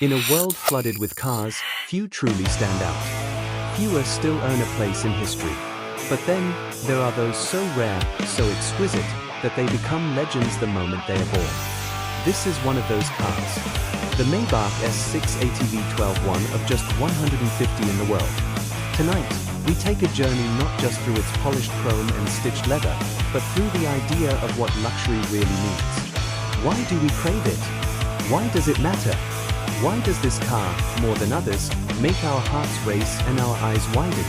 In a world flooded with cars, few truly stand out. Fewer still earn a place in history. But then, there are those so rare, so exquisite, that they become legends the moment they are born. This is one of those cars. The Maybach S680 V12, one of just 150 in the world. Tonight, we take a journey not just through its polished chrome and stitched leather, but through the idea of what luxury really means. Why do we crave it? Why does it matter? Why does this car, more than others, make our hearts race and our eyes widen?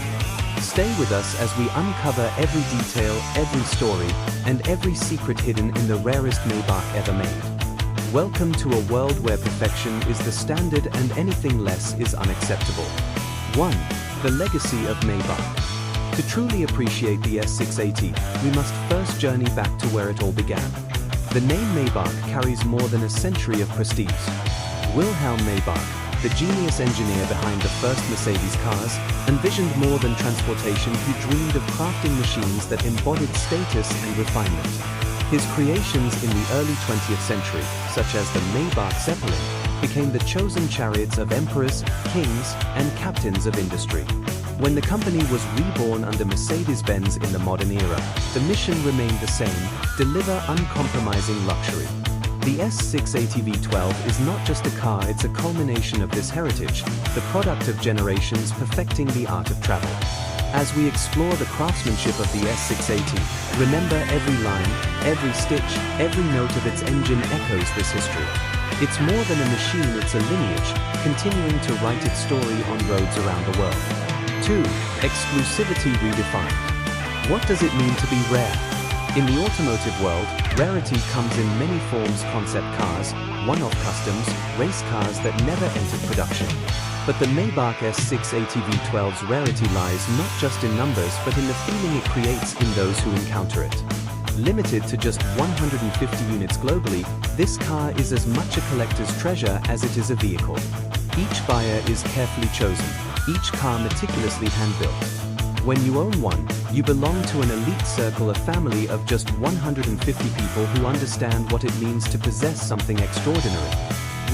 Stay with us as we uncover every detail, every story, and every secret hidden in the rarest Maybach ever made. Welcome to a world where perfection is the standard and anything less is unacceptable. 1. The legacy of Maybach. To truly appreciate the S680, we must first journey back to where it all began. The name Maybach carries more than a century of prestige. Wilhelm Maybach, the genius engineer behind the first Mercedes cars, envisioned more than transportation. He dreamed of crafting machines that embodied status and refinement. His creations in the early 20th century, such as the Maybach Zeppelin, became the chosen chariots of emperors, kings, and captains of industry. When the company was reborn under Mercedes-Benz in the modern era, the mission remained the same: deliver uncompromising luxury. The S680 V12 is not just a car, it's a culmination of this heritage, the product of generations perfecting the art of travel. As we explore the craftsmanship of the S680, remember every line, every stitch, every note of its engine echoes this history. It's more than a machine, it's a lineage, continuing to write its story on roads around the world. 2. Exclusivity redefined. What does it mean to be rare? In the automotive world, rarity comes in many forms: concept cars, one-off customs, race cars that never entered production. But the Maybach S680 V12's rarity lies not just in numbers but in the feeling it creates in those who encounter it. Limited to just 150 units globally, this car is as much a collector's treasure as it is a vehicle. Each buyer is carefully chosen, each car meticulously hand-built. When you own one, you belong to an elite circle, a family of just 150 people who understand what it means to possess something extraordinary.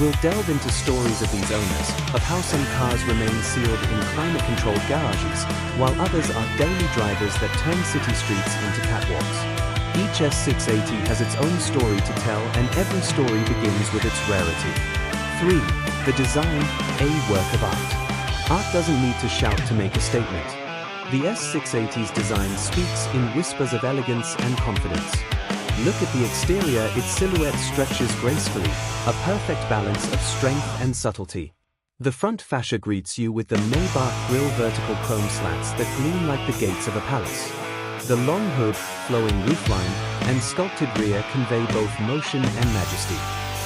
We'll delve into stories of these owners, of how some cars remain sealed in climate-controlled garages, while others are daily drivers that turn city streets into catwalks. Each S680 has its own story to tell, and every story begins with its rarity. 3. The design, a work of art. Art doesn't need to shout to make a statement. The S680's design speaks in whispers of elegance and confidence. Look at the exterior, its silhouette stretches gracefully, a perfect balance of strength and subtlety. The front fascia greets you with the Maybach grille, vertical chrome slats that gleam like the gates of a palace. The long hood, flowing roofline, and sculpted rear convey both motion and majesty.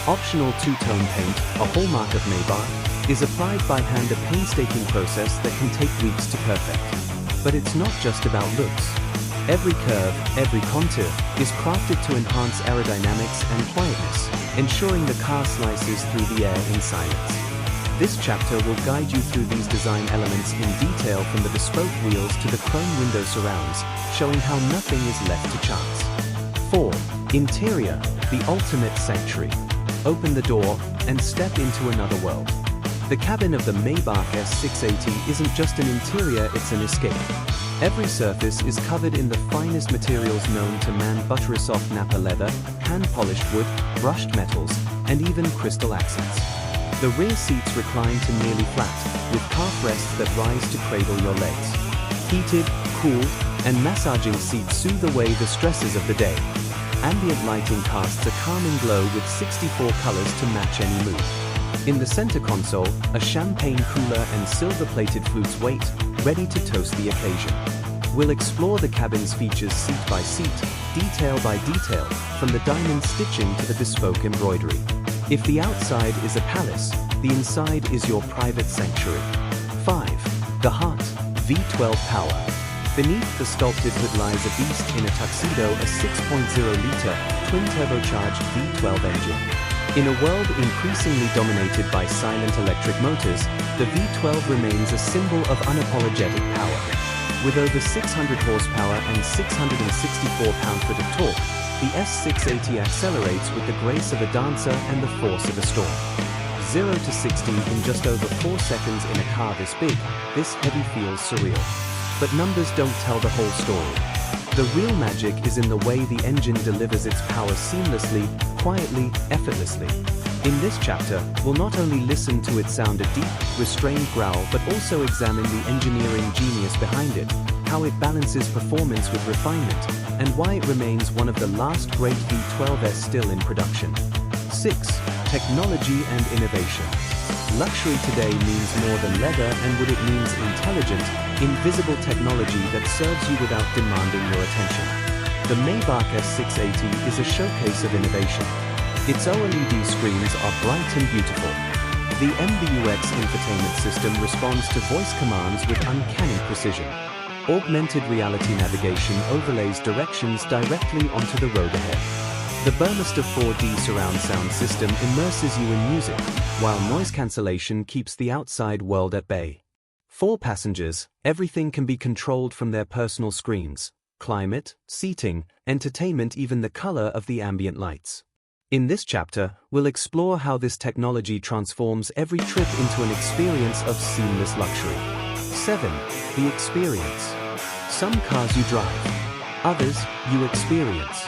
Optional two-tone paint, a hallmark of Maybach, is applied by hand, a painstaking process that can take weeks to perfect. But it's not just about looks. Every curve, every contour, is crafted to enhance aerodynamics and quietness, ensuring the car slices through the air in silence. This chapter will guide you through these design elements in detail, from the bespoke wheels to the chrome window surrounds, showing how nothing is left to chance. 4. Interior, the ultimate sanctuary. Open the door and step into another world. The cabin of the Maybach S680 isn't just an interior, it's an escape. Every surface is covered in the finest materials known to man: buttery soft Napa leather, hand-polished wood, brushed metals, and even crystal accents. The rear seats recline to nearly flat, with calf rests that rise to cradle your legs. Heated, cooled, and massaging seats soothe away the stresses of the day. Ambient lighting casts a calming glow with 64 colors to match any mood. In the center console, a champagne cooler and silver-plated flutes wait, ready to toast the occasion. We'll explore the cabin's features seat by seat, detail by detail, from the diamond stitching to the bespoke embroidery. If the outside is a palace, the inside is your private sanctuary. 5. The heart, V12 power. Beneath the sculpted hood lies a beast in a tuxedo, a 6.0-liter, twin-turbocharged V12 engine. In a world increasingly dominated by silent electric motors, the V12 remains a symbol of unapologetic power. With over 600 horsepower and 664 pound-foot of torque, the S680 accelerates with the grace of a dancer and the force of a storm. 0 to 60 in just over 4 seconds in a car this big, this heavy feels surreal. But numbers don't tell the whole story. The real magic is in the way the engine delivers its power seamlessly, quietly, effortlessly. In this chapter, we'll not only listen to it sound a deep, restrained growl but also examine the engineering genius behind it, how it balances performance with refinement, and why it remains one of the last great V12s still in production. 6. Technology and innovation. Luxury today means more than leather, and what it means intelligent, invisible technology that serves you without demanding your attention. The Maybach S680 is a showcase of innovation. Its OLED screens are bright and beautiful. The MBUX infotainment system responds to voice commands with uncanny precision. Augmented reality navigation overlays directions directly onto the road ahead. The Burmester 4D surround sound system immerses you in music, while noise cancellation keeps the outside world at bay. For passengers, everything can be controlled from their personal screens: climate, seating, entertainment, even the color of the ambient lights. In this chapter, we'll explore how this technology transforms every trip into an experience of seamless luxury. 7. The experience. Some cars you drive, others you experience.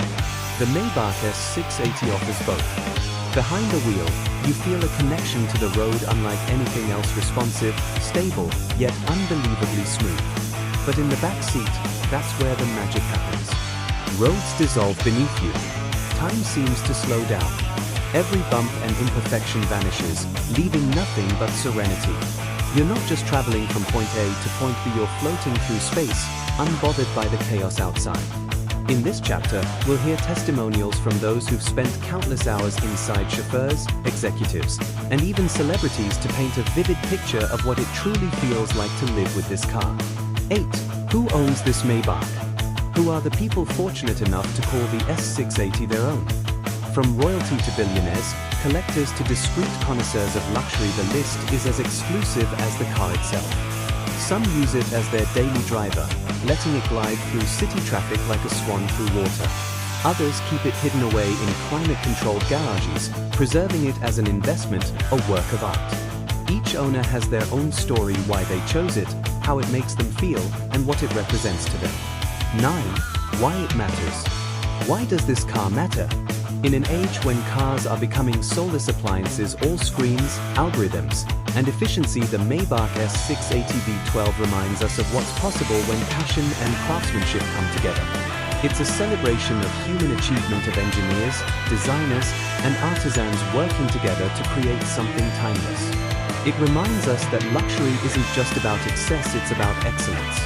The Maybach S680 offers both. Behind the wheel, you feel a connection to the road unlike anything else, responsive, stable, yet unbelievably smooth. But in the back seat, that's where the magic happens. Roads dissolve beneath you. Time seems to slow down. Every bump and imperfection vanishes, leaving nothing but serenity. You're not just traveling from point A to point B, you're floating through space, unbothered by the chaos outside. In this chapter, we'll hear testimonials from those who've spent countless hours inside, chauffeurs, executives, and even celebrities, to paint a vivid picture of what it truly feels like to live with this car. 8. Who owns this Maybach? Who are the people fortunate enough to call the S680 their own? From royalty to billionaires, collectors to discreet connoisseurs of luxury, the list is as exclusive as the car itself. Some use it as their daily driver, letting it glide through city traffic like a swan through water. Others keep it hidden away in climate-controlled garages, preserving it as an investment, a work of art. Each owner has their own story, why they chose it, how it makes them feel, and what it represents to them. 9. Why it matters. Why does this car matter? In an age when cars are becoming soulless appliances, all screens, algorithms, and efficiency, the Maybach S680 V12 reminds us of what's possible when passion and craftsmanship come together. It's a celebration of human achievement, of engineers, designers, and artisans working together to create something timeless. It reminds us that luxury isn't just about excess, it's about excellence.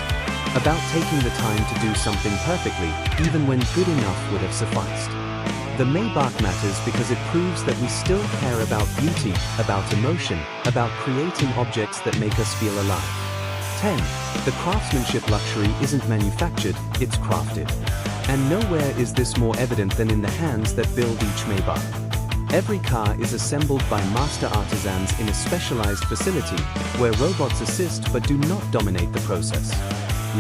About taking the time to do something perfectly, even when good enough would have sufficed. The Maybach matters because it proves that we still care about beauty, about emotion, about creating objects that make us feel alive. 10. The craftsmanship. Luxury isn't manufactured, it's crafted. And nowhere is this more evident than in the hands that build each Maybach. Every car is assembled by master artisans in a specialized facility, where robots assist but do not dominate the process.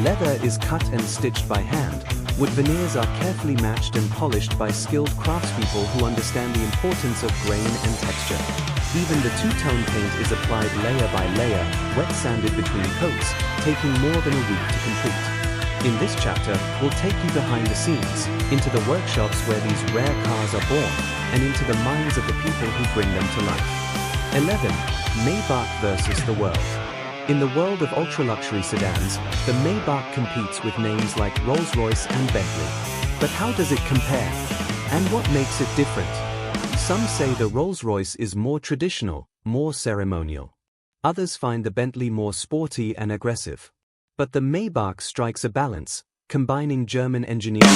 Leather is cut and stitched by hand. Wood veneers are carefully matched and polished by skilled craftspeople who understand the importance of grain and texture. Even the two-tone paint is applied layer by layer, wet sanded between coats, taking more than a week to complete. In this chapter, we'll take you behind the scenes, into the workshops where these rare cars are born, and into the minds of the people who bring them to life. 11. Maybach versus the world. In the world of ultra-luxury sedans, the Maybach competes with names like Rolls-Royce and Bentley. But how does it compare? And what makes it different? Some say the Rolls-Royce is more traditional, more ceremonial. Others find the Bentley more sporty and aggressive. But the Maybach strikes a balance, combining German engineering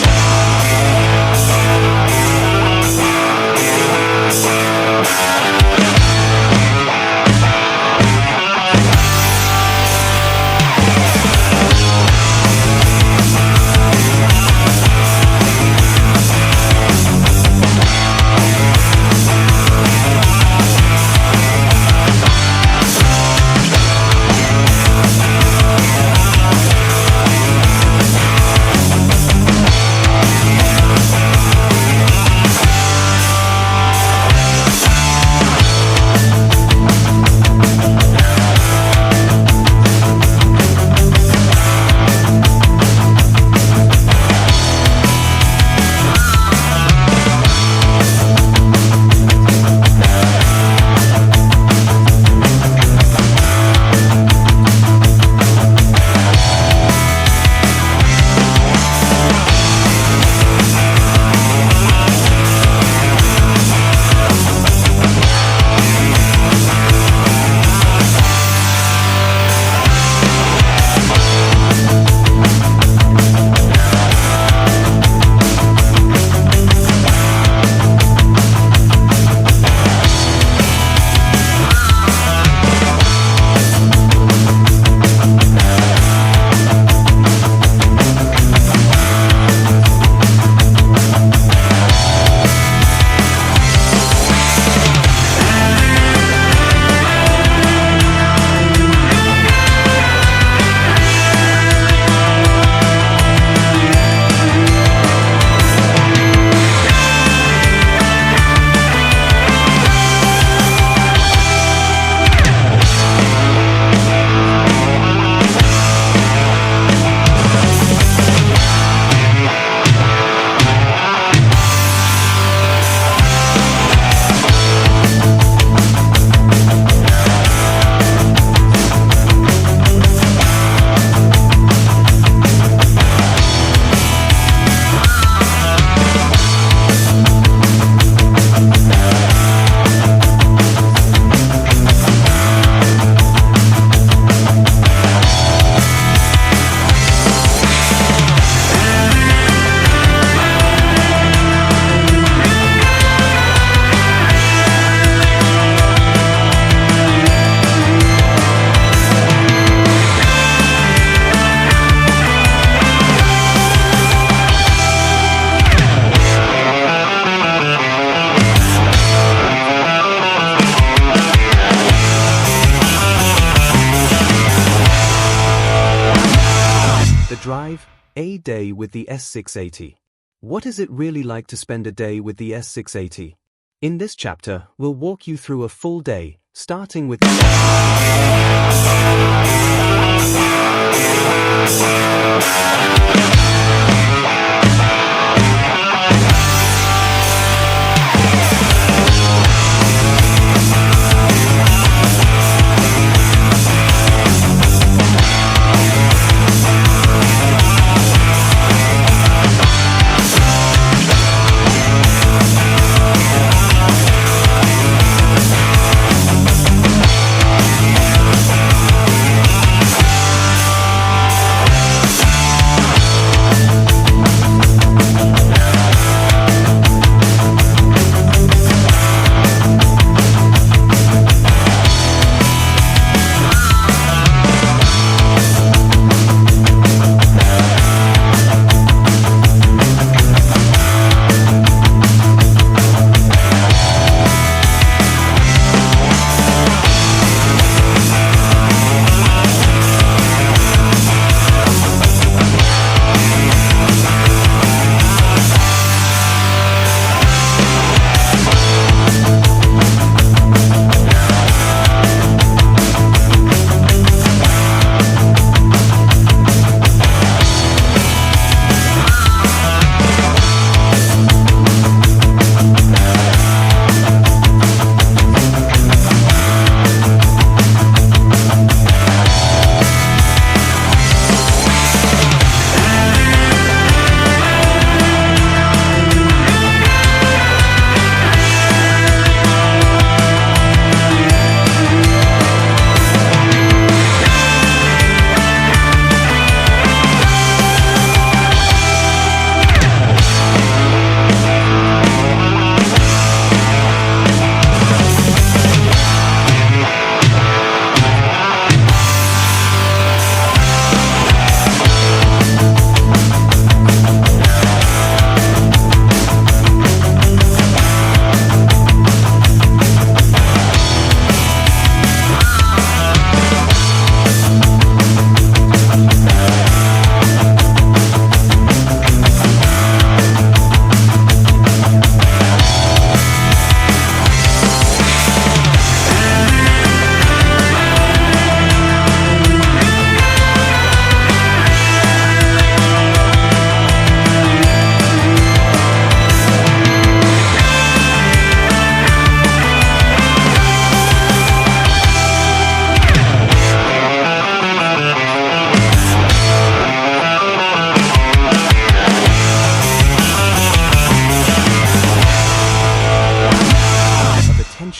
Thrive, a day with the S680. What is it really like to spend a day with the S680? In this chapter, we'll walk you through a full day, starting with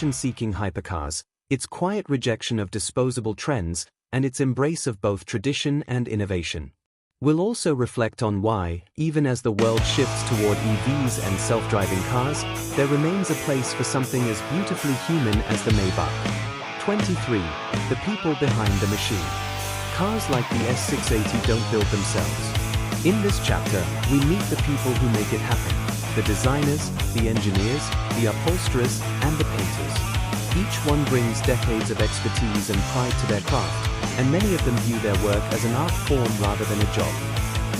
attention-seeking hypercars, its quiet rejection of disposable trends, and its embrace of both tradition and innovation. We'll also reflect on why, even as the world shifts toward EVs and self-driving cars, there remains a place for something as beautifully human as the Maybach. 23. The people behind the machine. Cars like the S680 don't build themselves. In this chapter, we meet the people who make it happen. The designers, the engineers, the upholsterers, and the painters. Each one brings decades of expertise and pride to their craft, and many of them view their work as an art form rather than a job.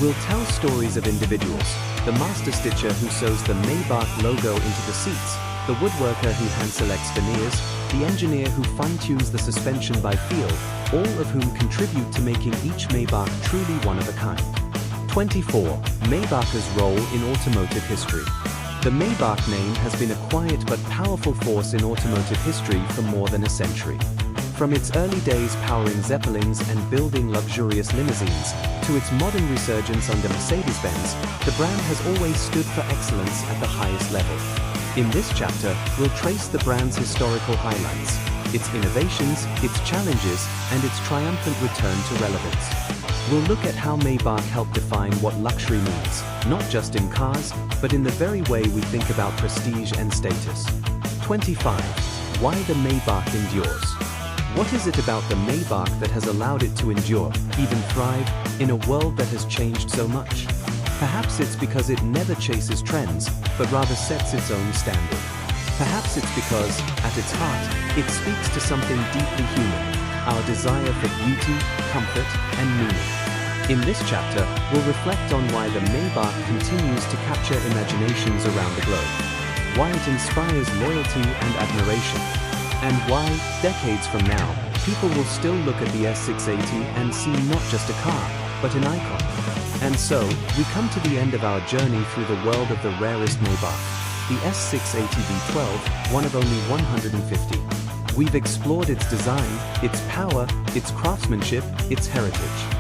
We'll tell stories of individuals, the master stitcher who sews the Maybach logo into the seats, the woodworker who hand-selects veneers, the engineer who fine-tunes the suspension by feel, all of whom contribute to making each Maybach truly one of a kind. 24. Maybach's role in automotive history. The Maybach name has been a quiet but powerful force in automotive history for more than a century. From its early days powering Zeppelins and building luxurious limousines, to its modern resurgence under Mercedes-Benz, the brand has always stood for excellence at the highest level. In this chapter, we'll trace the brand's historical highlights, its innovations, its challenges, and its triumphant return to relevance. We'll look at how Maybach helped define what luxury means, not just in cars, but in the very way we think about prestige and status. 25. Why the Maybach endures. What is it about the Maybach that has allowed it to endure, even thrive, in a world that has changed so much? Perhaps it's because it never chases trends, but rather sets its own standard. Perhaps it's because, at its heart, it speaks to something deeply human, our desire for beauty, comfort, and meaning. In this chapter, we'll reflect on why the Maybach continues to capture imaginations around the globe, why it inspires loyalty and admiration, and why, decades from now, people will still look at the S680 and see not just a car, but an icon. And so, we come to the end of our journey through the world of the rarest Maybach, the S680 V12, one of only 150. We've explored its design, its power, its craftsmanship, its heritage.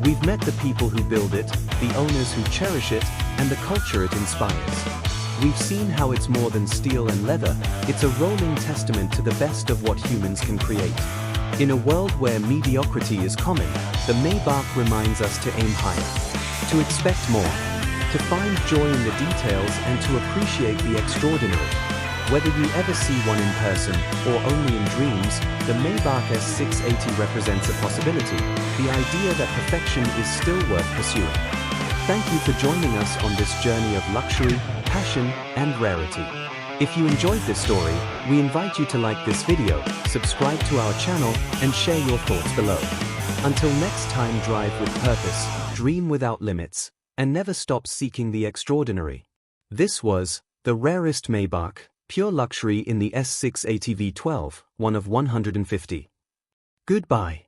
We've met the people who build it, the owners who cherish it, and the culture it inspires. We've seen how it's more than steel and leather, it's a rolling testament to the best of what humans can create. In a world where mediocrity is common, the Maybach reminds us to aim higher, to expect more, to find joy in the details and to appreciate the extraordinary. Whether you ever see one in person or only in dreams, the Maybach S680 represents a possibility, the idea that perfection is still worth pursuing. Thank you for joining us on this journey of luxury, passion, and rarity. If you enjoyed this story, we invite you to like this video, subscribe to our channel, and share your thoughts below. Until next time, drive with purpose, dream without limits, and never stop seeking the extraordinary. This was the rarest Maybach, pure luxury in the S680 V12, one of 150. Goodbye.